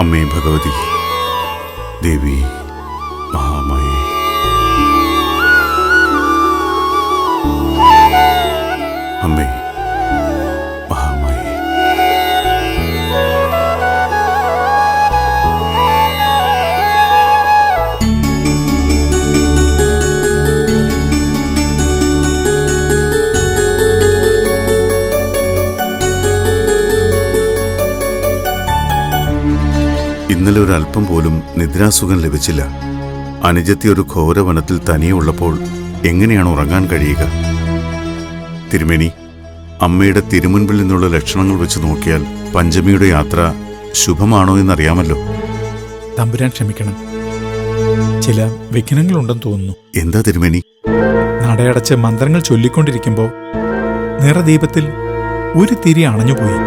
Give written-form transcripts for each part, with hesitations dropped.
അമ്മേ ഭഗവതി, ദേവി മഹാമായേ, അമ്മേ മഹാമായേ. ഇന്നലെ ഒരല്പം പോലും നിദ്രാസുഖം ലഭിച്ചില്ല. അനുജത്തി ഒരു ഘോരവനത്തിൽ തനിയെ ഉള്ളപ്പോൾ എങ്ങനെയാണ് ഉറങ്ങാൻ കഴിയുക? തിരുമേനി, അമ്മയുടെ തിരുമുൻപിൽ നിന്നുള്ള ലക്ഷണങ്ങൾ വെച്ച് നോക്കിയാൽ പഞ്ചമിയുടെ യാത്ര ശുഭമാണോ എന്നറിയാമല്ലോ. തമ്പുരാൻ ക്ഷമിക്കണം, ചില വിഘ്നങ്ങളുണ്ടെന്ന് തോന്നുന്നു. എന്താ തിരുമേനി? നടയടച്ച് മന്ത്രങ്ങൾ ചൊല്ലിക്കൊണ്ടിരിക്കുമ്പോൾ നിറദീപത്തിൽ ഒരു തിരി അണഞ്ഞുപോയി.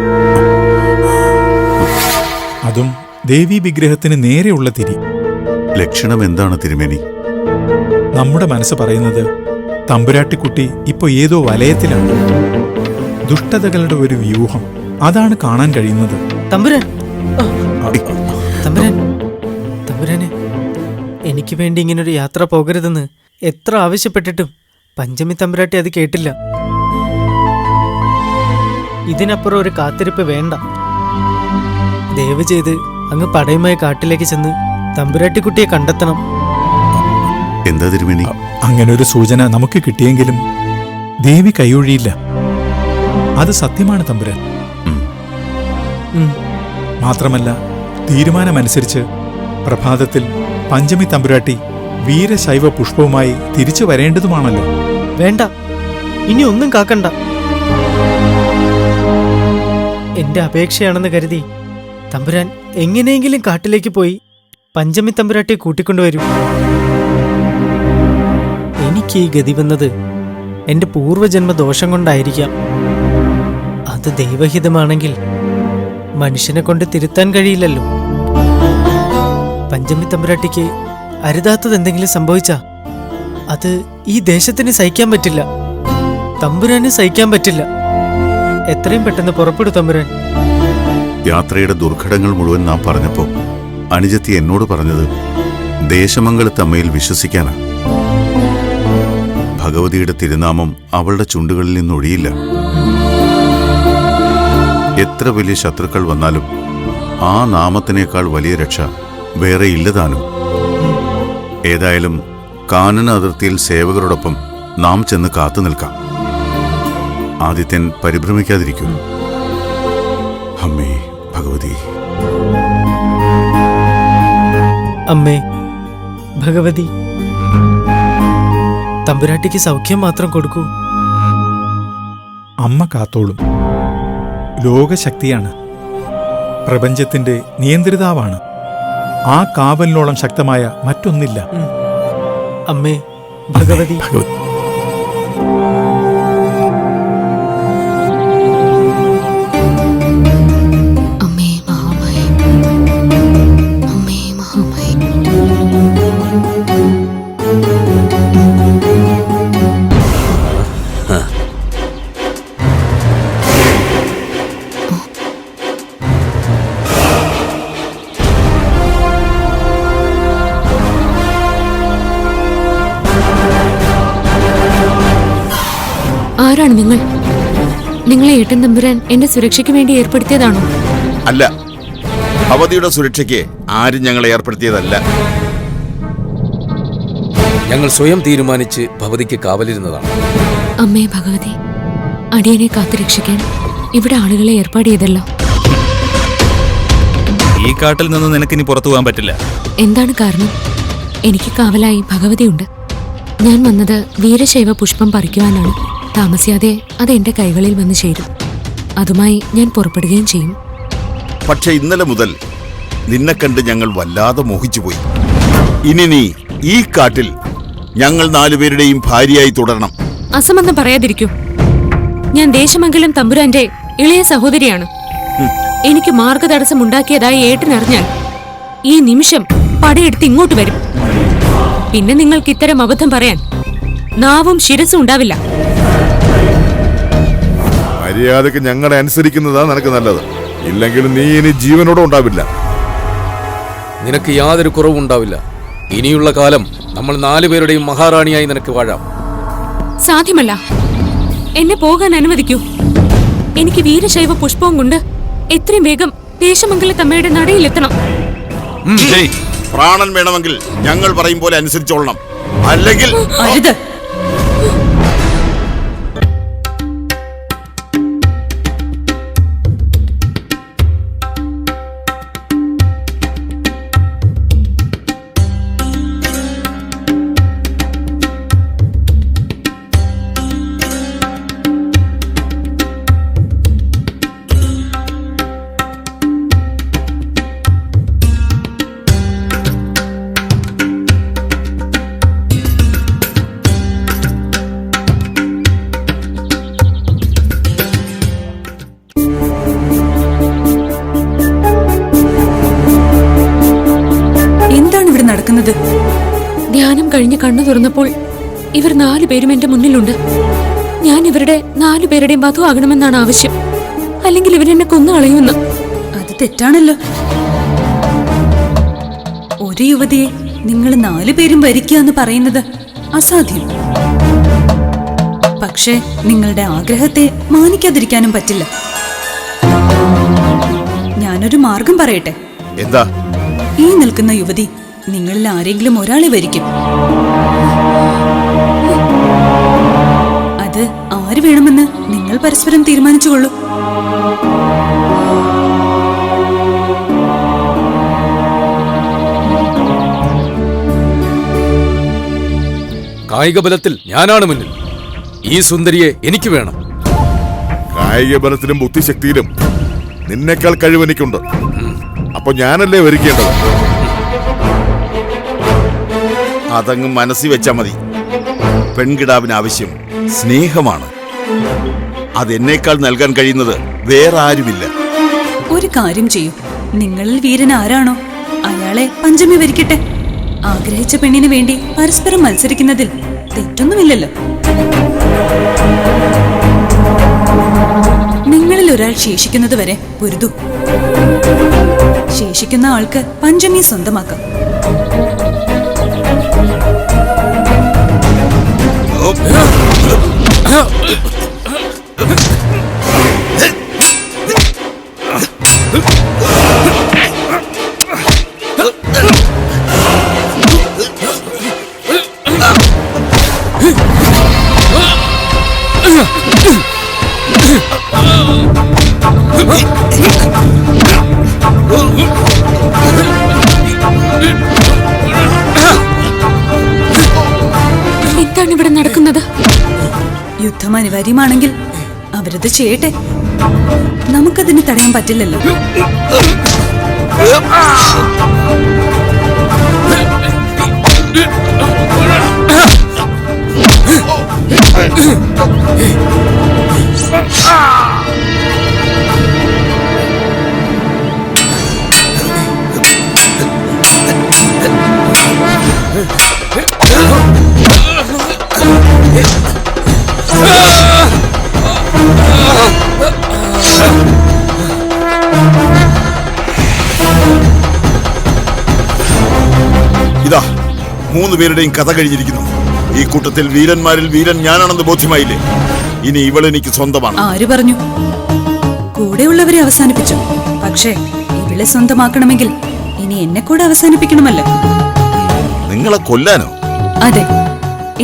അതും ദേവീ വിഗ്രഹത്തിന് നേരെയുള്ള തിരി. ലക്ഷണം എന്താണ് തിരുമേനി? നമ്മുടെ മനസ്സ് പറയുന്നത് തമ്പുരാട്ടിക്കുട്ടി ഇപ്പൊ ഏതോ വലയത്തിലാണ്. ദുഷ്ടതകളുടെ ഒരു വ്യൂഹം, അതാണ് കാണാൻ കഴിയുന്നത്. തമ്പുരാൻ, തമ്പുരാൻ, തമ്പുരാനെ, എനിക്ക് വേണ്ടി ഇങ്ങനൊരു യാത്ര പോകരുതെന്ന് എത്ര ആവശ്യപ്പെട്ടിട്ടും പഞ്ചമി തമ്പുരാട്ടി അത് കേട്ടില്ല. ഇതിനപ്പുറം ഒരു കാത്തിരിപ്പ് വേണ്ട. ദയവ് ചെയ്ത് അങ്ങ് പടയുമായി കാട്ടിലേക്ക് ചെന്ന് തമ്പുരാട്ടിക്കുട്ടിയെ കണ്ടെത്തണം. എന്താ തിരുമേനി? അങ്ങനൊരു സൂചന നമുക്ക് കിട്ടിയെങ്കിലും ദേവി കൈയൊഴിയില്ല. അത് സത്യമാണ് തമ്പുരാൻ. മാത്രമല്ല, തീരുമാനമനുസരിച്ച് പ്രഭാതത്തിൽ പഞ്ചമി തമ്പുരാട്ടി വീരശൈവ പുഷ്പവുമായി തിരിച്ചു വരേണ്ടതുമാണല്ലോ. വേണ്ട, ഇനി ഒന്നും കാക്കണ്ട. എന്റെ അപേക്ഷയാണെന്ന് കരുതി തമ്പുരാൻ എങ്ങനെയെങ്കിലും കാട്ടിലേക്ക് പോയി പഞ്ചമി തമ്പുരാട്ടിയെ കൂട്ടിക്കൊണ്ടുവരൂ. എനിക്ക് ഈ ഗതി വന്നത് എന്റെ പൂർവ്വജന്മ ദോഷം കൊണ്ടായിരിക്കാം. അത് ദൈവഹിതമാണെങ്കിൽ മനുഷ്യനെ കൊണ്ട് തിരുത്താൻ കഴിയില്ലല്ലോ. പഞ്ചമി തമ്പുരാട്ടിക്ക് അരുതാത്തത് എന്തെങ്കിലും സംഭവിച്ചാ അത് ഈ ദേശത്തിന് സഹിക്കാൻ പറ്റില്ല, തമ്പുരാന് സഹിക്കാൻ പറ്റില്ല. എത്രയും പെട്ടെന്ന് പുറപ്പെടു തമ്പുരാൻ. യാത്രയുടെ ദുർഘടങ്ങൾ മുഴുവൻ നാം പറഞ്ഞപ്പോ അനുജത്തി എന്നോട് പറഞ്ഞത് ദേശമംഗലത്തമ്മയിൽ വിശ്വസിക്കാനാ. ഭഗവതിയുടെ തിരുനാമം അവളുടെ ചുണ്ടുകളിൽ നിന്നൊഴിയില്ല. എത്ര വലിയ ശത്രുക്കൾ വന്നാലും ആ നാമത്തിനേക്കാൾ വലിയ രക്ഷ വേറെ ഇല്ലതാനും. ഏതായാലും കാനന അതിർത്തിയിൽ സേവകരോടൊപ്പം നാം ചെന്ന് കാത്തു നിൽക്കാം. ആദിത്യൻ പരിഭ്രമിക്കാതിരിക്കൂ. അമ്മേ ഭഗവതി. അമ്മേ ഭഗവതി, തമ്പുരാട്ടിക്ക് സൗഖ്യം മാത്രം കൊടുക്കൂ. അമ്മ കാത്തോളും. ലോകശക്തിയാണ്, പ്രപഞ്ചത്തിന്റെ നിയന്ത്രിതാവാണ്. ആ കാവലിനോളം ശക്തമായ മറ്റൊന്നില്ല. അമ്മേ ഭഗവതി. ആരാണ് നിങ്ങൾ? നിങ്ങളെ ഏട്ടൻ തമ്പുരാൻ എന്റെ സുരക്ഷയ്ക്ക് വേണ്ടി ഏർപ്പെടുത്തിയതാണോ? അല്ല, ഭഗവതിയുടെ സുരക്ഷയ്ക്ക് ആരും ഞങ്ങളെ ഏർപ്പെടുത്തിയതല്ല. ഞങ്ങൾ സ്വയം തീരുമാനിച്ച് ഭഗവതിക്ക് കാവലിരുന്നതാണ്. അമ്മേ ഭഗവതി, അടിയനെ കാത്തുരക്ഷിക്കാൻ ഇവിടെ ആളുകളെ ഏർപ്പാട് ചെയ്തല്ലോ. ഈ കാട്ടിൽ നിന്ന് നിനക്കിനി പുറത്തു പോകാൻ പറ്റില്ല. എന്താണ് കാരണം? എനിക്ക് കാവലായി ഭഗവതിയുണ്ട്. ഞാൻ വന്നത് വീരശൈവ പുഷ്പം പറിക്കുവാനാണ്. താമസിയാതെ അത് എന്റെ കൈകളിൽ വന്ന് ചേരും. അതുമായി ഞാൻ പുറപ്പെടുകയും ചെയ്യും. പക്ഷെ ഇന്നലെ മുതൽ നിന്നെ കണ്ട് ഞങ്ങൾ വല്ലാതെ മോഹിച്ചുപോയി. ഇനി നീ ഈ കാട്ടിൽ ഞങ്ങൾ 4 പേരുടെയും ഭാര്യയായി തുടരണം. അസംബന്ധം പറയാതിരിക്കൂ. ഞാൻ ദേശമംഗലം തമ്പുരാന്റെ ഇളയ സഹോദരിയാണ്. എനിക്ക് മാർഗതടസ്സം ഉണ്ടാക്കിയതായി ഏട്ടനറിഞ്ഞാൽ ഈ നിമിഷം പടയെടുത്ത് ഇങ്ങോട്ട് വരും. പിന്നെ നിങ്ങൾക്ക് ഇത്തരം അബദ്ധം പറയാൻ നാവും ശിരസും ഉണ്ടാവില്ല. മര്യാദക്ക് ഞങ്ങളെ അനുസരിക്കുന്നതാ നിനക്ക് നല്ലത്. ഇല്ലെങ്കിൽ നീ ഇനി ജീവനോടെ ഉണ്ടാവില്ല. നിനക്ക് യാതൊരു കുറവും ഉണ്ടാവില്ല. ഇനിയുള്ള കാലം നമ്മൾ 4 പേരുടെയും മഹാറാണിയായി നിനക്ക് വാഴാം. സാധ്യമല്ല. എന്നെ പോകാൻ അനുവദിക്കൂ. എനിക്ക് വീരശൈവ പുഷ്പവും കൊണ്ട് എത്രയും വേഗം ദേശമംഗലത്തമ്മയുടെ നടയിലെത്തണം. പ്രാണൻ വേണമെങ്കിൽ ഞങ്ങൾ പറയും പോലെ അനുസരിച്ചോളണം, അല്ലെങ്കിൽ അരുത്. നടക്കുന്നത്? ധ്യാനം കഴിഞ്ഞ് കണ്ണു തുറന്നപ്പോൾ ഇവർ 4 പേരും എന്റെ മുന്നിലുണ്ട്. ഞാൻ ഇവരുടെ 4 പേരുടെയും വധു ആകണമെന്നാണ് ആവശ്യം. അല്ലെങ്കിൽ ഇവരെന്നെ കൊന്നു കളയുമെന്ന്. അത് തെറ്റാണല്ലോ. ഒരു യുവതിയെ നിങ്ങൾ 4 പേരും ഭരിക്കുക എന്ന് പറയുന്നത് അസാധ്യം. പക്ഷേ നിങ്ങളുടെ ആഗ്രഹത്തെ മാനിക്കാതിരിക്കാനും പറ്റില്ല. ഞാനൊരു മാർഗം പറയട്ടെ. എന്താ? ഈ നിൽക്കുന്ന യുവതി നിങ്ങളിൽ ആരെങ്കിലും ഒരാളെ വരിക്കും. അത് ആര് വേണമെന്ന് നിങ്ങൾ പരസ്പരം തീരുമാനിച്ചുകൊള്ളൂ. കായിക ബലത്തിൽ ഞാനാണ് മുന്നിൽ. ഈ സുന്ദരിയെ എനിക്ക് വേണം. കായിക ബലത്തിലും ബുദ്ധിശക്തിയിലും നിന്നേക്കാൾ കഴിവെനിക്കുണ്ട്. അപ്പൊ ഞാനല്ലേ വരിക്കേണ്ടത്? അതങ്ങ് മനസ്സിൽ വെച്ചാ മതി. പെൺകിടാവിന് ആവശ്യം സ്നേഹമാണ്. അതെന്നേക്കാൾ നൽകാൻ കഴിയുന്നത് വേറെ ആരുമില്ല. ഒരു കാര്യം ചെയ്യൂ. നിങ്ങളിൽ വീരൻ ആരാണോ അയാളെ പഞ്ചമി വരിക്കട്ടെ. ആഗ്രഹിച്ച പെണ്ണിന് വേണ്ടി പരസ്പരം മത്സരിക്കുന്നതിൽ തെറ്റൊന്നുമില്ലല്ലോ. നിങ്ങളിൽ ഒരാൾ ശേഷിക്കുന്നത് വരെ പൊരുതു. ശേഷിക്കുന്ന ആൾക്ക് പഞ്ചമി സ്വന്തമാക്കാം. എന്താണ് ഇവിടെ നടക്കുന്നത്? യുദ്ധം അനിവാര്യമാണെങ്കിൽ അവരത് ചെയ്യട്ടെ. നമുക്കതിന് തടയാൻ പറ്റില്ലല്ലോ. ഇതാ 3 പേരുടെയും കഥ കഴിഞ്ഞിരിക്കുന്നു. ഈ കൂട്ടത്തിൽ വീരന്മാരിൽ വീരൻ ഞാനാണെന്ന് ബോധ്യമായില്ലേ? ഇനി ഇവളെനിക്ക് സ്വന്തമാണ്. ആര് പറഞ്ഞു? കൂടെയുള്ളവരെ അവസാനിപ്പിച്ചു. പക്ഷേ ഇവളെ സ്വന്തമാക്കണമെങ്കിൽ ഇനി എന്നെ കൂടെ അവസാനിപ്പിക്കണമല്ലോ. നിങ്ങളെ കൊല്ലാനോ? അതെ,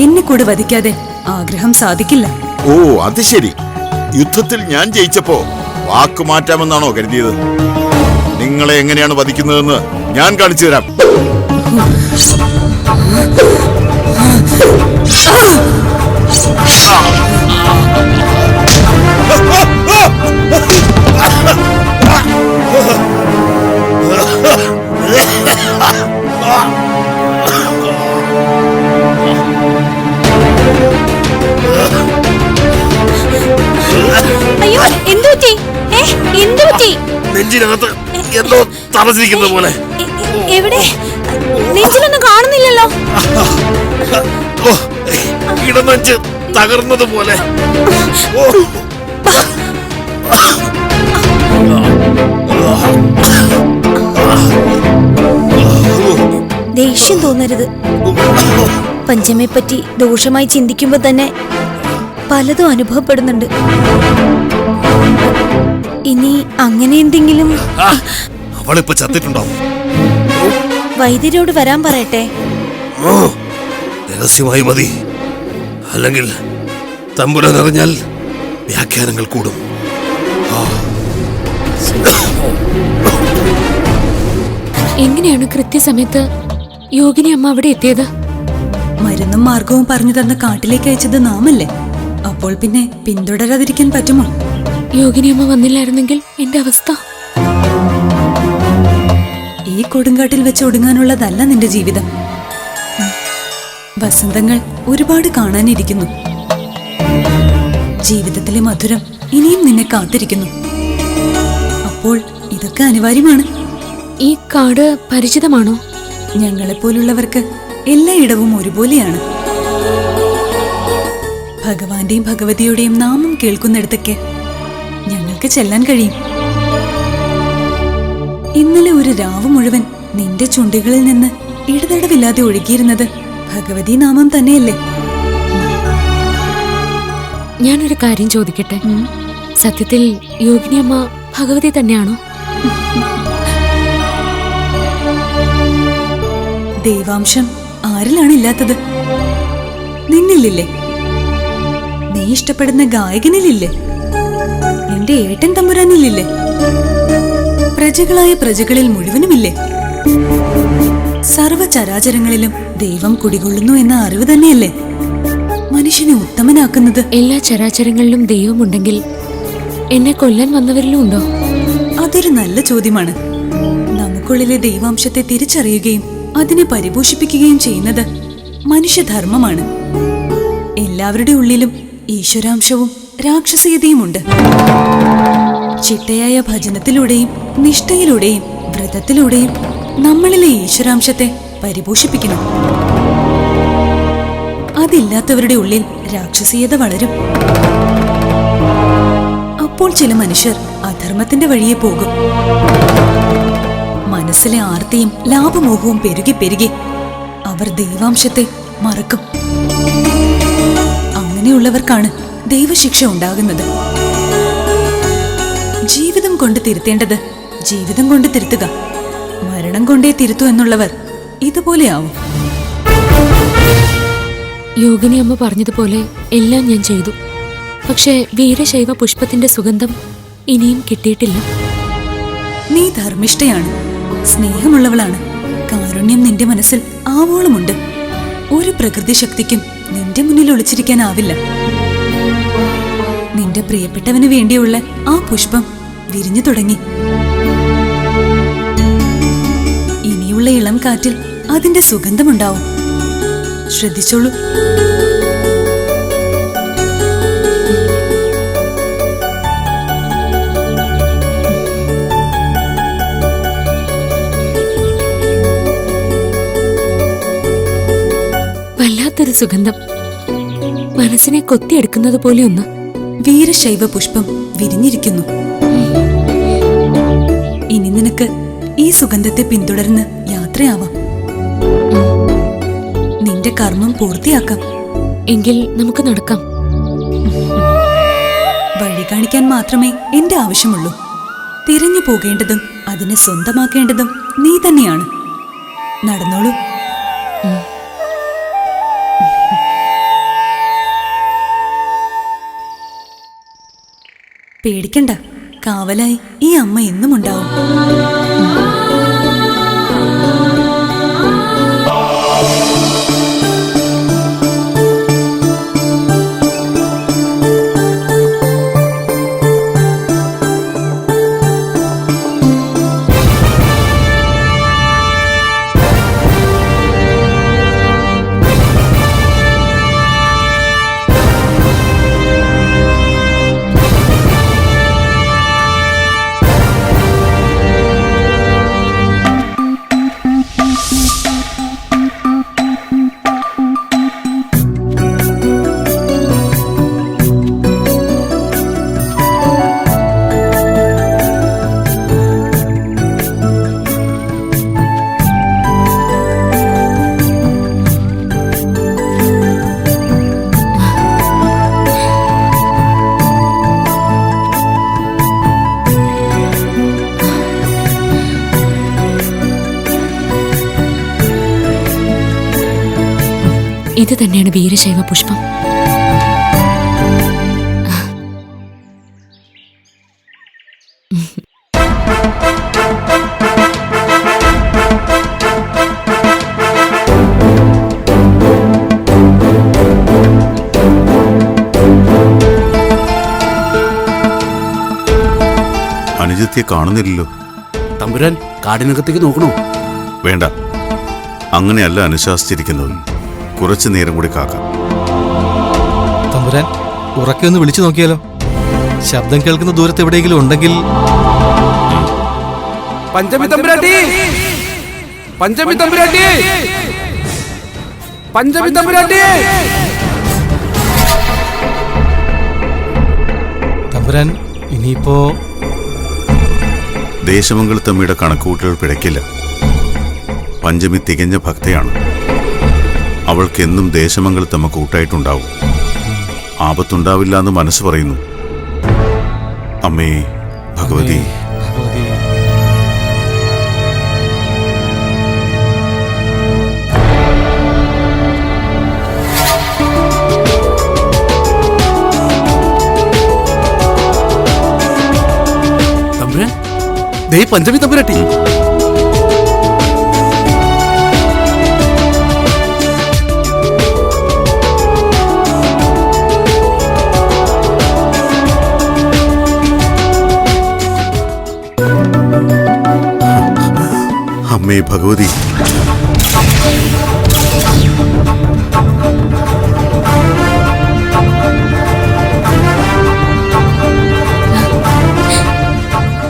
എന്നെ കൂടെ വധിക്കാതെ ആഗ്രഹം സാധിക്കില്ല. ഓ, അത് ശരി. യുദ്ധത്തിൽ ഞാൻ ജയിച്ചപ്പോ വാക്ക് മാറ്റാമെന്നാണോ കരുതിയത്? നിങ്ങളെ എങ്ങനെയാണ് വധിക്കുന്നതെന്ന് ഞാൻ കാണിച്ചു തരാം. അയ്യോ, എന്തുപറ്റി? എന്തുപറ്റി? നെഞ്ചിനകത്ത് എന്തോ തറച്ചിരിക്കുന്ന പോലെ. എവിടെ? നെഞ്ചിലൊന്നും കാണുന്നില്ലല്ലോ. ഇടനെഞ്ച് തകർന്നത് പോലെ. ദേഷ്യം തോന്നരുത്. പഞ്ചമിയെപ്പറ്റി ദോഷമായി ചിന്തിക്കുമ്പോ തന്നെ പലതും അനുഭവപ്പെടുന്നുണ്ട്. ഇനി അങ്ങനെ എന്തെങ്കിലും അവളിപ്പോ ചത്തിട്ടുണ്ടാവും. വൈദ്യരോട് വരാൻ പറയട്ടെ. രഹസ്യമായി മതി, അല്ലെങ്കിൽ തമ്പുരാൻ അറിഞ്ഞാൽ വ്യാഖ്യാനങ്ങൾ കൂടും. എങ്ങനെയാണ് കൃത്യസമയത്ത് യോഗിനി അമ്മ അവിടെ എത്തിയത്? മരുന്നും മാർഗവും പറഞ്ഞു തന്ന കാട്ടിലേക്ക് അയച്ചത് നാമല്ലേ? അപ്പോൾ പിന്നെ പിന്തുടരാതിരിക്കാൻ പറ്റുമോ? യോഗിനി അമ്മ വന്നില്ലായിരുന്നെങ്കിൽ എന്റെ അവസ്ഥ. ഈ കൊടുങ്കാട്ടിൽ വെച്ച് ഒടുങ്ങാനുള്ളതല്ല നിന്റെ ജീവിതം. വസന്തങ്ങൾ ഒരുപാട് കാണാനിരിക്കുന്നു. ജീവിതത്തിലെ മധുരം ഇനിയും നിന്നെ കാത്തിരിക്കുന്നു. അപ്പോൾ ഇതൊക്കെ അനിവാര്യമാണ്. ഈ കാട് പരിചിതമാണോ? ഞങ്ങളെപ്പോലുള്ളവർക്ക് എല്ലായിടവും ഒരുപോലെയാണ്. ഭഗവാന്റെയും ഭഗവതിയുടെയും നാമം കേൾക്കുന്നിടത്തൊക്കെ ഞങ്ങൾക്ക് ചെല്ലാൻ കഴിയും. ഇന്നലെ ഒരു രാവ് മുഴുവൻ നിന്റെ ചുണ്ടുകളിൽ നിന്ന് ഇടതടവില്ലാതെ ഒഴുകിയിരുന്നത് ഭഗവതി നാമം തന്നെയല്ലേ? ഞാനൊരു കാര്യം ചോദിക്കട്ടെ. സത്യത്തിൽ യോഗിനി അമ്മ ഭഗവതി തന്നെയാണോ? ദൈവാംശം ആരിലാണ് ഇല്ലാത്തത്? നിന്നില്ലേ? നീ ഇഷ്ടപ്പെടുന്ന ഗായകനിലില്ലേ? നിന്റെ ഏട്ടൻ തമ്പുരാനിലില്ലേ? പ്രജകളായ പ്രജകളിൽ മുഴുവനുമില്ലേ? സർവചരാചരങ്ങളിലും ദൈവം കുടികൊള്ളുന്നു എന്ന അറിവ് തന്നെയല്ലേ മനുഷ്യനെ ഉത്തമനാക്കുന്നത്? എല്ലാ ചരാചരങ്ങളിലും ദൈവമുണ്ടെങ്കിൽ എന്നെ കൊല്ലാൻ വന്നവരിലും ഉണ്ടോ? അതൊരു നല്ല ചോദ്യമാണ്. നമുക്കുള്ളിലെ ദൈവാംശത്തെ തിരിച്ചറിയുകയും അതിനെ പരിപോഷിപ്പിക്കുകയും ചെയ്യുന്നത് മനുഷ്യധർമ്മമാണ്. എല്ലാവരുടെ ഉള്ളിലും ഈശ്വരാംശവും രാക്ഷസീയതയുമുണ്ട്. ചിട്ടയായ ഭജനത്തിലൂടെയും നിഷ്ഠയിലൂടെയും വ്രതത്തിലൂടെയും നമ്മളിലെ ഈശ്വരാംശത്തെ പരിപോഷിപ്പിക്കണം. അതില്ലാത്തവരുടെ ഉള്ളിൽ രാക്ഷസീയത വളരും. അപ്പോൾ ചില മനുഷ്യർ അധർമ്മത്തിന്റെ വഴിയെ പോകും. മനസ്സിലെ ആർത്തിയും ലാഭമോഹവും പെരുകി പെരുകി അവർ ദൈവാംശത്തെ മറക്കും. അങ്ങനെയുള്ളവർക്കാണ് ദൈവശിക്ഷ ഉണ്ടാകുന്നത്. ജീവിതം കൊണ്ട് തിരുത്തേണ്ടത് ജീവിതം കൊണ്ട് തിരുത്തുക, മരണം കൊണ്ടേ തിരുത്തു എന്നുള്ളവർ ഇതുപോലെയാവും. യോഗിനി അമ്മ പറഞ്ഞതുപോലെ എല്ലാം ഞാൻ ചെയ്തു. പക്ഷേ വീരശൈവ പുഷ്പത്തിന്റെ സുഗന്ധം ഇനിയും കിട്ടിയിട്ടില്ല. നീ ധർമ്മിഷ്ഠയാണ്, സ്നേഹമുള്ളവളാണ്. കാരുണ്യം നിന്റെ മനസ്സിൽ ആവോളമുണ്ട്. ഒരു പ്രകൃതി ശക്തിക്കും നിന്റെ മുന്നിൽ ഒളിച്ചിരിക്കാനാവില്ല. നിന്റെ പ്രിയപ്പെട്ടവന് വേണ്ടിയുള്ള ആ പുഷ്പം വിരിഞ്ഞു തുടങ്ങി. ഇനിയുള്ള ഇളം കാറ്റിൽ അതിന്റെ സുഗന്ധമുണ്ടാവും. ശ്രദ്ധിച്ചോളൂ. വല്ലാത്തൊരു സുഗന്ധം, മനസ്സിനെ കൊത്തിയെടുക്കുന്നത് പോലെ ഒന്ന്. വീരശൈവ പുഷ്പം വിരിഞ്ഞിരിക്കുന്നു. ഇനി നിനക്ക് ഈ സുഗന്ധത്തെ പിന്തുടർന്ന് യാത്രയാവാം. നിന്റെ കർമ്മം പൂർത്തിയാക്കാം. എങ്കിൽ നമുക്ക് നടക്കാം. വഴി കാണിക്കാൻ മാത്രമേ എന്റെ ആവശ്യമുള്ളൂ. തിരഞ്ഞു പോകേണ്ടതും അതിനെ സ്വന്തമാക്കേണ്ടതും നീ തന്നെയാണ്. നടന്നോളൂ. പേടിക്കണ്ട, കാവലായി ഈ അമ്മ എന്നും ഉണ്ടാവും. ഇത് തന്നെയാണ് വീരശൈവ പുഷ്പം. അനുജത്തിയെ കാണുന്നില്ലല്ലോ. തമ്പുരാൻ കാടിനകത്തേക്ക് നോക്കണോ? വേണ്ട, അങ്ങനെയല്ല അനുശാസിച്ചിരിക്കുന്നത്. കുറച്ചു നേരം കൂടി കാക്കാം. തമ്പുരാൻ ഉറക്കെ ഒന്ന് വിളിച്ചു നോക്കിയാലോ? ശബ്ദം കേൾക്കുന്ന ദൂരത്ത് എവിടെയെങ്കിലും ഉണ്ടെങ്കിൽ. പഞ്ചമി തമ്പുരാട്ടി, പഞ്ചമി തമ്പുരാട്ടി, പഞ്ചമി തമ്പുരാട്ടി. തമ്പുരാൻ ഇനിയിപ്പോ ദേശമംഗലത്തമ്മയുടെ കണക്കുകൂട്ടലുകൾ പിഴയ്ക്കില്ല. പഞ്ചമി തികഞ്ഞ ഭക്തയാണ്. അവൾക്കെന്നും ദേശമംഗലത്തമ്മ കൂട്ടായിട്ടുണ്ടാവും. ആപത്തുണ്ടാവില്ല എന്ന് മനസ്സ് പറയുന്നു. അമ്മേ ഭഗവതി. ഭഗവതി. തമ്പുരാൻ, ദേ പഞ്ചമി തമ്പുരാട്ടി. അമ്മേ ഭഗവതി.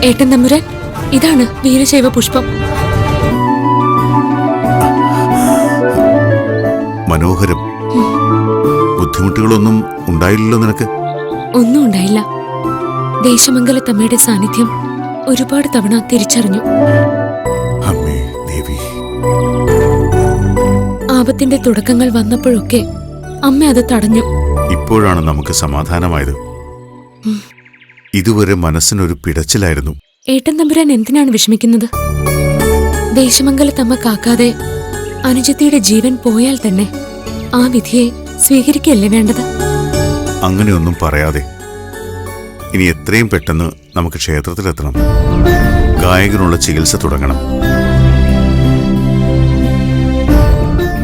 ഏട്ടൻ തമ്പുരാൻ, ഇതാണ് വീരശൈവ പുഷ്പം. മനോഹരം. ബുദ്ധിമുട്ടുകളൊന്നും ഉണ്ടായില്ലല്ലോ നിനക്ക്? ഒന്നും ഉണ്ടായില്ല. ദേശമംഗലത്തമ്മയുടെ സാന്നിധ്യം ഒരുപാട് തവണ തിരിച്ചറിഞ്ഞു. അമ്മേ ദേവി. ആപത്തിന്റെ തുടക്കങ്ങൾ വന്നപ്പോഴൊക്കെ അമ്മ അത് തടഞ്ഞു. ഇപ്പോഴാണ് നമുക്ക് സമാധാനമായത്. ഇതുവരെ മനസ്സിനൊരു പിടച്ചിലായിരുന്നു. ഏട്ടൻ തമ്പുരാൻ എന്തിനാണ് വിഷമിക്കുന്നത്? ദേശമംഗലത്തമ്മ കാക്കാതെ അനുജത്തിയുടെ ജീവൻ പോയാൽ തന്നെ ആ വിധിയെ സ്വീകരിക്കല്ലേ വേണ്ടത്? അങ്ങനെയൊന്നും പറയാതെ ഇനി എത്രയും പെട്ടെന്ന് നമുക്ക് ക്ഷേത്രത്തിലെത്തണം. ഗായകനുള്ള ചികിത്സ തുടങ്ങണം.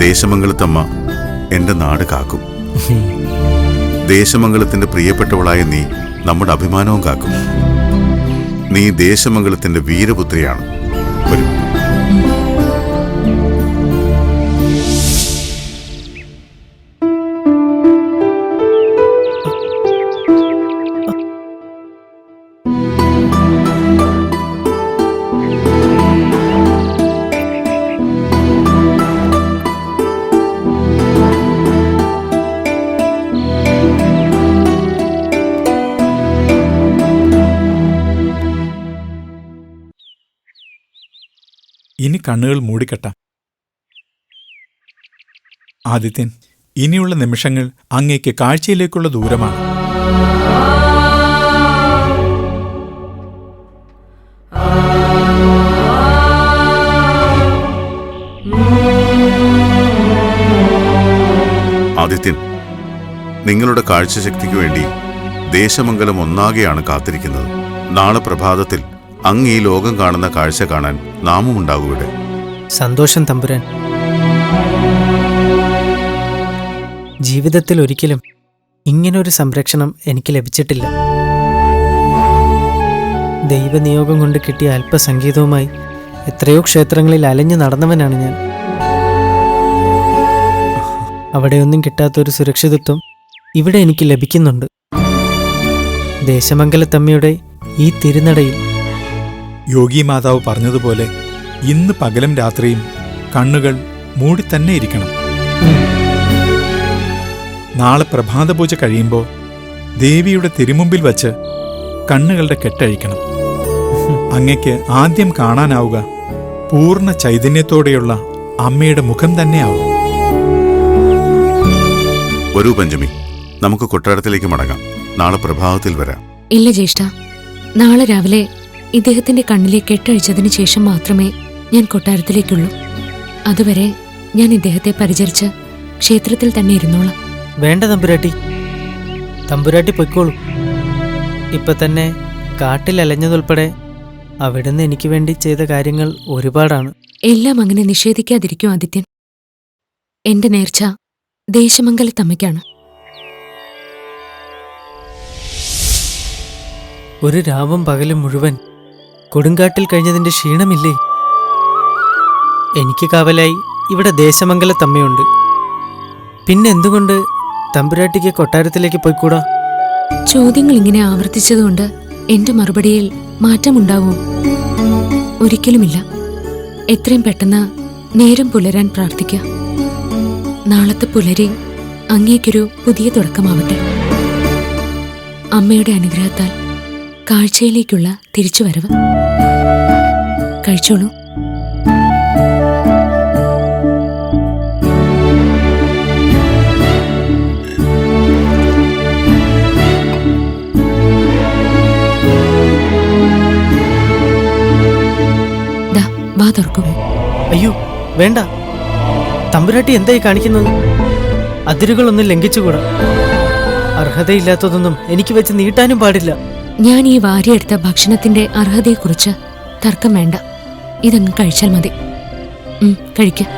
ദേശമംഗലത്തമ്മ എന്റെ നാട് കാക്കും. ദേശമംഗലത്തിന്റെ പ്രിയപ്പെട്ടവളായ നീ നമ്മുടെ അഭിമാനവും കാക്കും. നീ ദേശമംഗലത്തിന്റെ വീരപുത്രിയാണ്. വരൂ. ഇനി കണ്ണുകൾ മൂടിക്കെട്ടാം. ആദിത്യൻ, ഇനിയുള്ള നിമിഷങ്ങൾ അങ്ങേക്ക് കാഴ്ചയിലേക്കുള്ള ദൂരമാണ്. ആദിത്യൻ, നിങ്ങളുടെ കാഴ്ചശക്തിക്ക് വേണ്ടി ദേശമംഗലം ഒന്നാകെയാണ് കാത്തിരിക്കുന്നത്. നാളെ പ്രഭാതത്തിൽ അങ്ങ് ഈ ലോകം കാണുന്ന കാഴ്ച കാണാൻ നാമും ഉണ്ടാകും ഇവിടെ. സന്തോഷം തമ്പുരാൻ. ജീവിതത്തിൽ ഒരിക്കലും ഇങ്ങനൊരു സംരക്ഷണം എനിക്ക് ലഭിച്ചിട്ടില്ല. ദൈവനിയോഗം കൊണ്ട് കിട്ടിയ അല്പസംഗീതവുമായി എത്രയോ ക്ഷേത്രങ്ങളിൽ അലഞ്ഞു നടന്നവനാണ് ഞാൻ. അവിടെയൊന്നും കിട്ടാത്തൊരു സുരക്ഷിതത്വം ഇവിടെ എനിക്ക് ലഭിക്കുന്നുണ്ട്. ദേശമംഗലത്തമ്മയുടെ ഈ തിരുനടയിൽ യോഗി മാതാവ് പറഞ്ഞതുപോലെ ഇന്ന് പകലും രാത്രിയും കണ്ണുകൾ മൂടി തന്നെ ഇരിക്കണം. നാളെ പ്രഭാതപൂജ കഴിയുമ്പോൾ ദേവിയുടെ തിരുമുമ്പിൽ വച്ച് കണ്ണുകളുടെ കെട്ടഴിക്കണം. അങ്ങയ്ക്ക് ആദ്യം കാണാനാവുക പൂർണ്ണ ചൈതന്യത്തോടെയുള്ള അമ്മയുടെ മുഖം തന്നെയാവും. വരൂ പഞ്ചമി, നമുക്ക് കൊട്ടാരത്തിലേക്ക് മടങ്ങാം. നാളെ പ്രഭാതത്തിൽ വരാം. ഇല്ല ജ്യേഷ്ഠ, നാളെ രാവിലെ ഇദ്ദേഹത്തിന്റെ കണ്ണിലെ കെട്ടഴിച്ചതിന് ശേഷം മാത്രമേ ഞാൻ കൊട്ടാരത്തിലേക്കുള്ളൂ. അതുവരെ ഞാൻ ഇദ്ദേഹത്തെ പരിചരിച്ച് ക്ഷേത്രത്തിൽ തന്നെ ഇരുന്നോളാം. വേണ്ട തമ്പുരാട്ടി, തമ്പുരാട്ടി പൊയ്ക്കോളൂ. ഇപ്പൊ തന്നെ കാട്ടിൽ അലഞ്ഞതുൾപ്പെടെ അവിടുന്ന് എനിക്ക് വേണ്ടി ചെയ്ത കാര്യങ്ങൾ ഒരുപാടാണ്. എല്ലാം അങ്ങനെ നിഷേധിക്കാതിരിക്കും ആദിത്യൻ. എന്റെ നേർച്ച ദേശമംഗലത്തമ്മയ്ക്കാണ്. ഒരു രാവും പകലും മുഴുവൻ കൊടുങ്കാട്ടിൽ കഴിഞ്ഞതിന്റെ ക്ഷീണമില്ലേ? എനിക്ക് കാവലായി ഇവിടെ ദേശമംഗലത്തമ്മയുണ്ട്. പിന്നെ എന്തുകൊണ്ട് തമ്പുരാട്ടിക്ക് കൊട്ടാരത്തിലേക്ക് പോയിക്കൂടാ? ചോദ്യങ്ങൾ ഇങ്ങനെ ആവർത്തിച്ചതുകൊണ്ട് എന്റെ മറുപടിയിൽ മാറ്റമുണ്ടാവുമോ? ഒരിക്കലുമില്ല. എത്രയും പെട്ടെന്ന് നേരം പുലരാൻ പ്രാർത്ഥിക്കുക. നാളത്തെ പുലരി അങ്ങേക്കൊരു പുതിയ തുടക്കമാവട്ടെ. അമ്മയുടെ അനുഗ്രഹത്താൽ കാഴ്ചയിലേക്കുള്ള തിരിച്ചുവരവ്. കഴിച്ചോളൂ. വാ തുറക്കൂ. അയ്യോ വേണ്ട, തമ്പുരാട്ടി എന്തായി കാണിക്കുന്നത്? അതിരുകളൊന്നും ലംഘിച്ചുകൂടാ. അർഹതയില്ലാത്തതൊന്നും എനിക്ക് വെച്ച് നീട്ടാനും പാടില്ല. ഞാൻ ഈ വാരിയെടുത്ത ഭക്ഷണത്തിന്റെ അർഹതയെക്കുറിച്ച് തർക്കം വേണ്ട. ഇതങ്ങ് കഴിച്ചാൽ മതി. കഴിക്കാം.